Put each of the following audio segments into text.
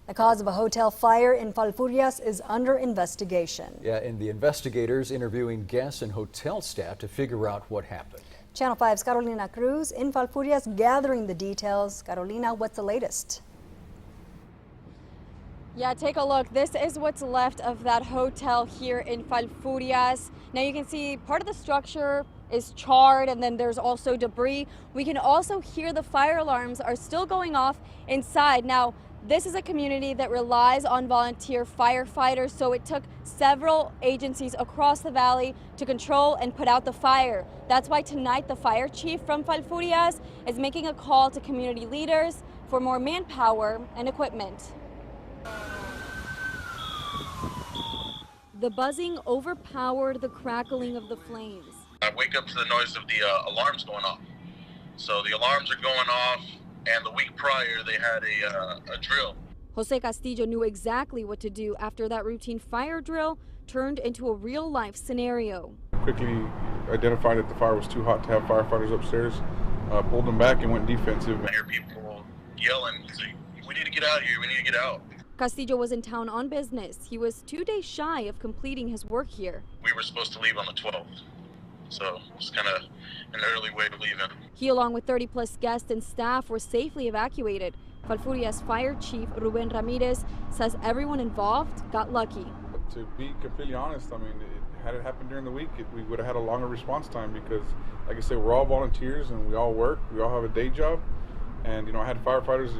The cause of a hotel fire in Falfurrias is under investigation. Yeah, and the investigators interviewing guests and hotel staff to figure out what happened. Channel 5's Carolina Cruz in Falfurrias gathering the details. Carolina, what's the latest? Yeah, take a look. This is what's left of that hotel here in Falfurrias. Now you can see part of the structure is charred, and then there's also debris. We can also hear the fire alarms are still going off inside. Now, this is a community that relies on volunteer firefighters, so it took several agencies across the valley to control and put out the fire. That's why tonight the fire chief from Falfurrias is making a call to community leaders for more manpower and equipment. The buzzing overpowered the crackling of the flames. I wake up to the noise of the alarms going off. So the alarms are going off, and the week prior they had a drill. Jose Castillo knew exactly what to do after that routine fire drill turned into a real-life scenario. Quickly identified that the fire was too hot to have firefighters upstairs, pulled them back and went defensive. I hear people yelling, saying, "We need to get out of here, we need to get out." Castillo was in town on business. He was 2 days shy of completing his work here. We were supposed to leave on the 12th, so it's kind of an early way to leave in. He, along with 30-plus guests and staff, were safely evacuated. Falfurrias Fire Chief Ruben Ramirez says everyone involved got lucky. To be completely honest, I mean, had it happened during the week, we would have had a longer response time because, like I said, we're all volunteers and we all work. We all have a day job. And, I had firefighters,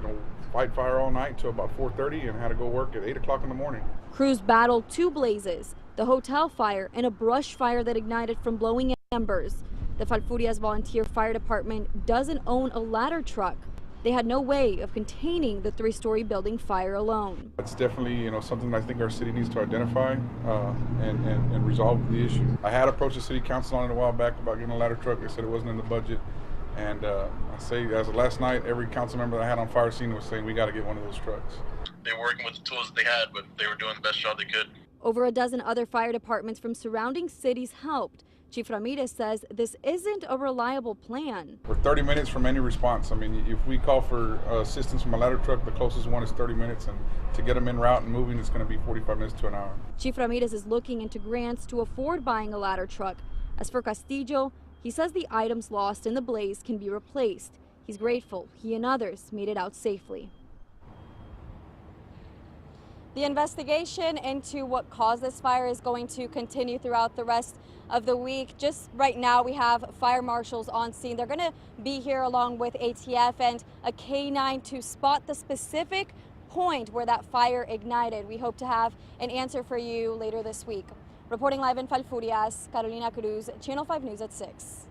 fight fire all night till about 4:30 and had to go work at 8 o'clock in the morning. Crews battled 2 blazes, the hotel fire and a brush fire that ignited from blowing embers. The Falfurrias Volunteer Fire Department doesn't own a ladder truck. They had no way of containing the 3-story building fire alone. It's definitely, something that I think our city needs to identify and resolve the issue. I had approached the city council on it a while back about getting a ladder truck. They said it wasn't in the budget. And I say, as of last night, every council member that I had on fire scene was saying we got to get one of those trucks. They were working with the tools that they had, but they were doing the best job they could. Over a dozen other fire departments from surrounding cities helped. Chief Ramirez says this isn't a reliable plan. We're 30 minutes from any response. I mean, if we call for assistance from a ladder truck, the closest one is 30 minutes, and to get them en route and moving, it's going to be 45 minutes to an hour. Chief Ramirez is looking into grants to afford buying a ladder truck. As for Castillo, he says the items lost in the blaze can be replaced. He's grateful he and others made it out safely. The investigation into what caused this fire is going to continue throughout the rest of the week. Just right now, we have fire marshals on scene. They're going to be here along with ATF and a K-9 to spot the specific point where that fire ignited. We hope to have an answer for you later this week. Reporting live in Falfurrias, Carolina Cruz, Channel 5 News at 6.